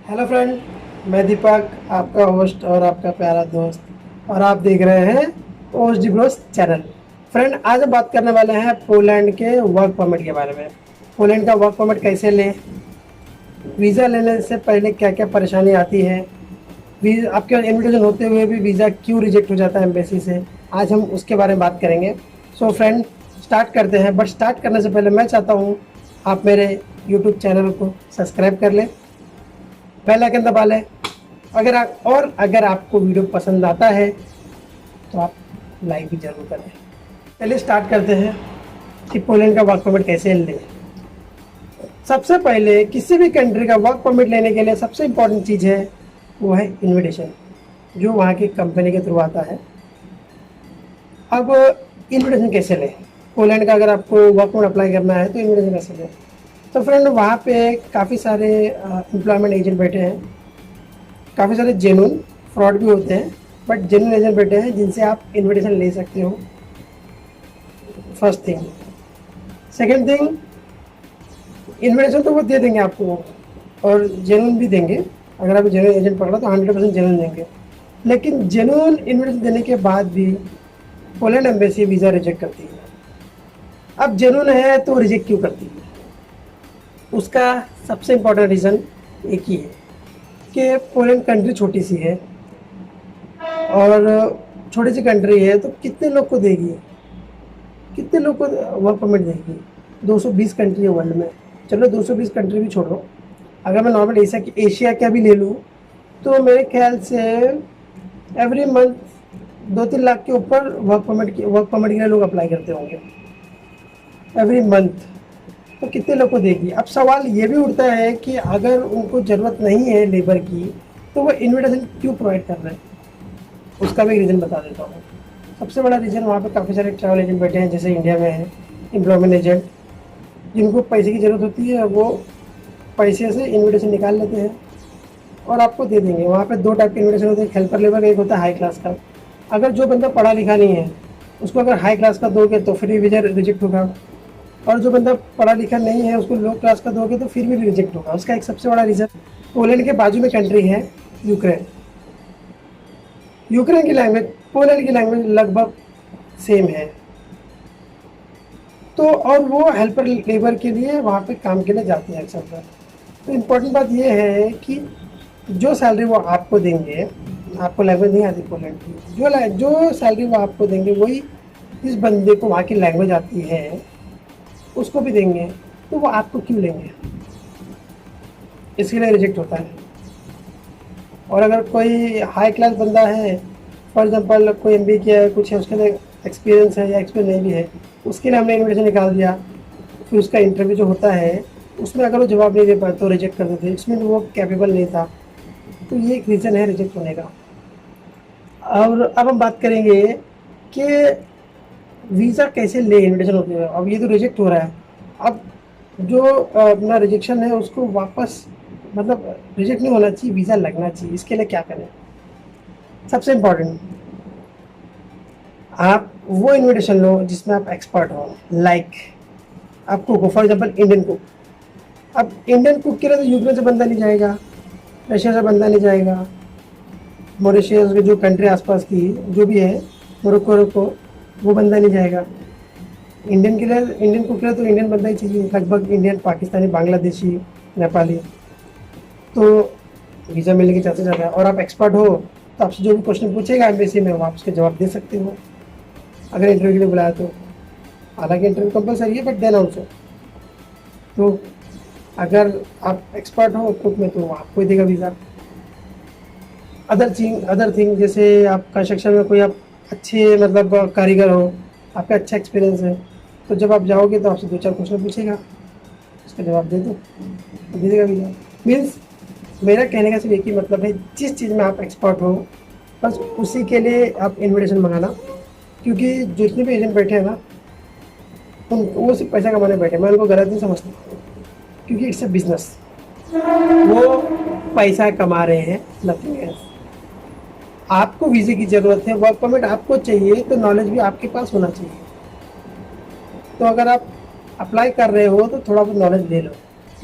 Hello friend, मैं दीपक, आपका host और आपका प्यारा दोस्त, और आप देख रहे हैं OS D Bros channel. Friend, आज हम बात करने वाले हैं पोलैंड के वर्क परमिट के बारे में। पोलैंड का वर्क परमिट कैसे लें, वीज़ा लेने से पहले क्या क्या परेशानी आती है, आपके इन्विटेशन होते हुए भी वीज़ा क्यों रिजेक्ट हो जाता है एम्बेसी से, आज हम उसके बारे में बात करेंगे। सो फ्रेंड, स्टार्ट करते हैं। बट स्टार्ट करने से पहले मैं चाहता हूँ आप मेरे यूट्यूब चैनल को सब्सक्राइब कर लें, बेल आइकन दबा लें। अगर आपको वीडियो पसंद आता है तो आप लाइक भी जरूर करें। चलिए स्टार्ट करते हैं कि पोलैंड का वर्क परमिट कैसे लें। सबसे पहले किसी भी कंट्री का वर्क परमिट लेने के लिए सबसे इम्पोर्टेंट चीज़ है वो है इनविटेशन, जो वहाँ की कंपनी के थ्रू आता है। अब इनविटेशन कैसे लें पोलैंड का, अगर आपको वर्क परमिट अप्लाई करना है तो इनविटेशन कैसे लें। तो फ्रेंड, वहाँ पे काफ़ी सारे एम्प्लॉयमेंट एजेंट बैठे हैं, काफ़ी सारे जेन्युइन, फ्रॉड भी होते हैं, बट जेन्युइन एजेंट बैठे हैं जिनसे आप इनविटेशन ले सकते हो। First thing. Second thing, invitation तो वो दे देंगे आपको और जेन्युइन भी देंगे। अगर आप जेन्युइन एजेंट पकड़ा तो 100% जेन्युइन देंगे। लेकिन जेन्युइन इन्विटेशन देने के बाद भी पोलैंड एम्बेसी वीज़ा रिजेक्ट करती है। अब जेन्युइन है तो रिजेक्ट क्यों करती है, उसका सबसे इम्पोर्टेंट रीज़न एक ही है कि पोलैंड कंट्री छोटी सी है, और छोटी सी कंट्री है तो कितने लोग को देगी, कितने लोग को वर्क परमिट देगी। 220 कंट्री है वर्ल्ड में। चलो 220 कंट्री भी छोड़ो, अगर मैं नॉर्मल एशिया का भी ले लूँ तो मेरे ख्याल से एवरी मंथ 2-3 लाख के ऊपर वर्क परमिट के लिए लोग अप्लाई करते होंगे एवरी मंथ। तो कितने लोग को देगी। अब सवाल ये भी उठता है कि अगर उनको ज़रूरत नहीं है लेबर की तो वो इन्विटेशन क्यों प्रोवाइड कर रहे हैं, उसका भी रीज़न बता देता हूँ। सबसे बड़ा रीज़न, वहाँ पे काफ़ी सारे ट्रैवल एजेंट बैठे हैं, जैसे इंडिया में है एम्प्लॉयमेंट एजेंट, जिनको पैसे की ज़रूरत होती है, वो पैसे से इन्विटेशन निकाल लेते हैं और आपको दे देंगे। वहाँ पे 2 टाइप के इन्विटेशन होते हैं, हेल्पर लेबर का, एक होता है हाई क्लास का। अगर जो बंदा पढ़ा लिखा नहीं है उसको अगर हाई क्लास का दोगे तो फिर वीज़ा रिजेक्ट होगा, और जो बंदा पढ़ा लिखा नहीं है उसको लो क्लास का दोगे तो फिर भी रिजेक्ट होगा। उसका एक सबसे बड़ा रीज़न, पोलैंड के बाजू में कंट्री है यूक्रेन। यूक्रेन की लैंग्वेज पोलैंड की लैंग्वेज लगभग सेम है। तो और वो हेल्पर लेबर के लिए वहाँ पे काम के लिए जाते हैं अक्सर। तो इम्पोर्टेंट बात ये है कि जो सैलरी वो आपको देंगे, आपको लैंग्वेज नहीं आती पोलैंड की, जो सैलरी वो आपको देंगे वही इस बंदे को वहाँ की लैंग्वेज आती है उसको भी देंगे। तो वो आपको क्यों लेंगे, इसके लिए रिजेक्ट होता है। और अगर कोई हाई क्लास बंदा है, फॉर एग्जांपल कोई एमबीए किया है, कुछ है, उसके अंदर एक्सपीरियंस है या एक्सपीरियंस नहीं भी है, उसके लिए हमने इन्विटेशन निकाल दिया, फिर उसका इंटरव्यू जो होता है उसमें अगर वो जवाब नहीं दे पाए तो रिजेक्ट कर देते, इसमें वो कैपेबल नहीं था। तो ये एक रीज़न है रिजेक्ट होने का। और अब हम बात करेंगे कि वीज़ा कैसे ले इन्विटेशन होते हुए। अब ये तो रिजेक्ट हो रहा है, अब जो अपना रिजेक्शन है उसको वापस, मतलब रिजेक्ट नहीं होना चाहिए, वीज़ा लगना चाहिए। इसके लिए क्या करें, सबसे इम्पोर्टेंट, आप वो इन्विटेशन लो जिसमें आप एक्सपर्ट हो। लाइक आप कुक हो, फॉर एग्जांपल इंडियन कुक। अब इंडियन कुक के लिए तो यूक्रेन से बंदा नहीं जाएगा, रशिया से बंदा नहीं जाएगा, मॉरिशस की जो कंट्री आसपास की जो भी है, मोरक्को, वो बंदा नहीं जाएगा। इंडियन कुक के लिए तो इंडियन बंदा ही चाहिए, लगभग इंडियन, पाकिस्तानी, बांग्लादेशी, नेपाली। तो वीज़ा मिलने के चांसेस ज़्यादा है। और आप एक्सपर्ट हो तो आपसे जो भी क्वेश्चन पूछेगा एम्बेसी में, वो आप उसके जवाब दे सकते हो अगर इंटरव्यू के लिए बुलाया तो। हालांकि इंटरव्यू कंपलसरी है, बट देन ऑल्सो, तो अगर आप एक्सपर्ट हो कुक में तो आपको ही देगा वीज़ा। अदर थिंग जैसे आप कंस्ट्रक्शन में कोई आप अच्छे, मतलब कारीगर हो, आपका अच्छा एक्सपीरियंस है, तो जब आप जाओगे तो आपसे 2-4 क्वेश्चन पूछेगा, उसका जवाब दे दो, दे देगा वीज़ा। मीन्स मेरा कहने का सिर्फ एक ही मतलब है, जिस चीज़ में आप एक्सपर्ट हो बस उसी के लिए आप इन्विटेशन मंगाना। क्योंकि जितने भी एजेंट बैठे हैं ना, वो सिर्फ पैसा कमाने बैठे, मैं उनको गलत नहीं समझता, क्योंकि इट्स अ बिजनेस। वो पैसा कमा रहे हैं, नथिंग एल्स। आपको वीज़े की ज़रूरत है, वर्क परमिट आपको चाहिए, तो नॉलेज भी आपके पास होना चाहिए। तो अगर आप अप्लाई कर रहे हो तो थोड़ा बहुत नॉलेज ले लो।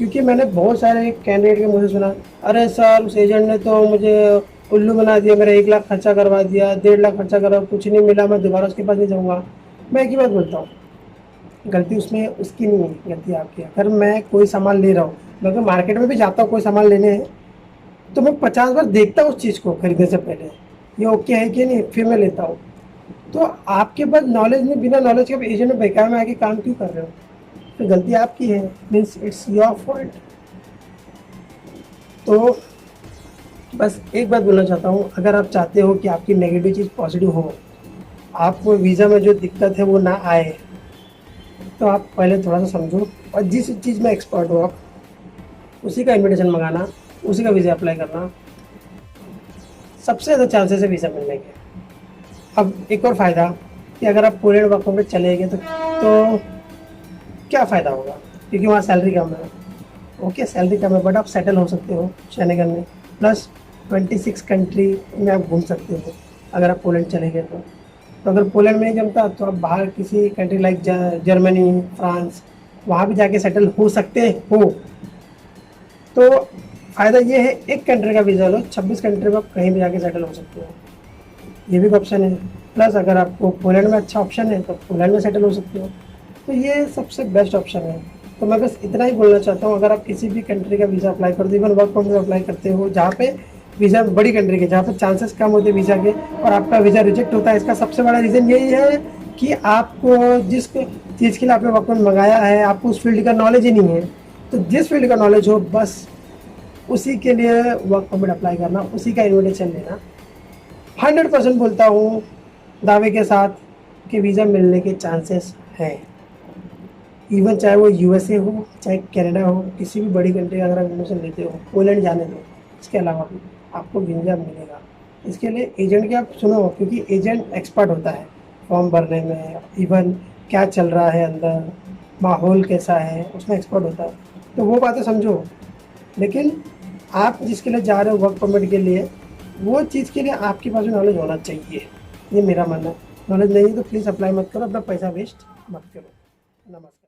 क्योंकि मैंने बहुत सारे कैंडिडेट के मुझे सुना, अरे सर उस एजेंट ने तो मुझे उल्लू बना दिया, मेरा 1 लाख खर्चा करवा दिया, 1.5 लाख खर्चा करा, कुछ नहीं मिला, मैं दोबारा उसके पास नहीं जाऊँगा। मैं एक ही बात बोलता हूँ, गलती उसमें उसकी नहीं है, गलती आपकी है। अगर मैं कोई सामान ले रहा हूँ, मैं अगर मार्केट में भी जाता हूँ कोई सामान लेने, तो मैं 50 बार देखता हूँ उस चीज़ को खरीदने से पहले, ये ओके है कि नहीं, फिर मैं लेता हूँ। तो आपके पास नॉलेज नहीं, बिना नॉलेज के आप एजेंट में बेकार में आके काम क्यों कर रहे हो? तो गलती आपकी है, मीन्स इट्स योर फॉल्ट। तो बस एक बात बोलना चाहता हूँ, अगर आप चाहते हो कि आपकी नेगेटिव चीज़ पॉजिटिव हो, आपको वीज़ा में जो दिक्कत है वो ना आए, तो आप पहले थोड़ा सा समझो, और जिस चीज़ में एक्सपर्ट हो आप उसी का इन्विटेशन मंगाना, उसी का वीज़ा अप्लाई करना, सबसे ज़्यादा चांसेस है वीज़ा मिलने के। अब एक और फ़ायदा कि अगर आप पोलैंड वर्क परमिट चले गए तो क्या फ़ायदा होगा, क्योंकि वहाँ सैलरी कम है। ओके सैलरी कम है, बट आप सेटल हो सकते हो शेनेगन में, प्लस 26 कंट्री में आप घूम सकते हो अगर आप पोलैंड चले गए तो अगर पोलैंड में नहीं जमता तो आप बाहर किसी कंट्री लाइक जर्मनी, फ्रांस, वहाँ भी जाके सेटल हो सकते हो। तो फ़ायदा ये है, एक कंट्री का वीज़ा लो, 26 कंट्री में आप कहीं भी जाके सेटल हो सकते हो, ये भी एक ऑप्शन है। प्लस अगर आपको पोलैंड में अच्छा ऑप्शन है तो पोलैंड में सेटल हो सकते हो, तो ये सबसे बेस्ट ऑप्शन है। तो मैं बस इतना ही बोलना चाहता हूँ, अगर आप किसी भी कंट्री का वीज़ा अप्लाई करते हो, इवन वर्क परमिट अप्लाई करते हो, जहाँ पे वीज़ा बड़ी कंट्री के, जहाँ पे चांसेस कम होते हैं वीज़ा के, और आपका वीज़ा रिजेक्ट होता है, इसका सबसे बड़ा रीज़न यही है कि आपको जिस चीज़ के लिए आपने वर्क परमिट मंगाया है, आपको उस फील्ड का नॉलेज ही नहीं है। तो जिस फील्ड का नॉलेज हो बस उसी के लिए वर्क परमिट अप्लाई करना, उसी का इन्विटेशन लेना। 100% बोलता हूँ दावे के साथ कि वीज़ा मिलने के चांसेस हैं, इवन चाहे वो यूएसए हो, चाहे कनाडा हो, किसी भी बड़ी कंट्री का अगर आप एडमिशन लेते हो, पोलैंड जाने दो, इसके अलावा भी आपको वीज़ा मिलेगा। इसके लिए एजेंट के आप सुनो, क्योंकि एजेंट एक्सपर्ट होता है फॉर्म भरने में, इवन क्या चल रहा है अंदर, माहौल कैसा है, उसमें एक्सपर्ट होता है, तो वो बातें समझो। लेकिन आप जिसके लिए जा रहे हो वर्क परमिट के लिए, वो चीज़ के लिए आपके पास भी नॉलेज होना चाहिए, ये मेरा मानना है। नॉलेज नहीं है तो प्लीज़ अप्लाई मत करो, अपना पैसा वेस्ट मत करो। नमस्कार।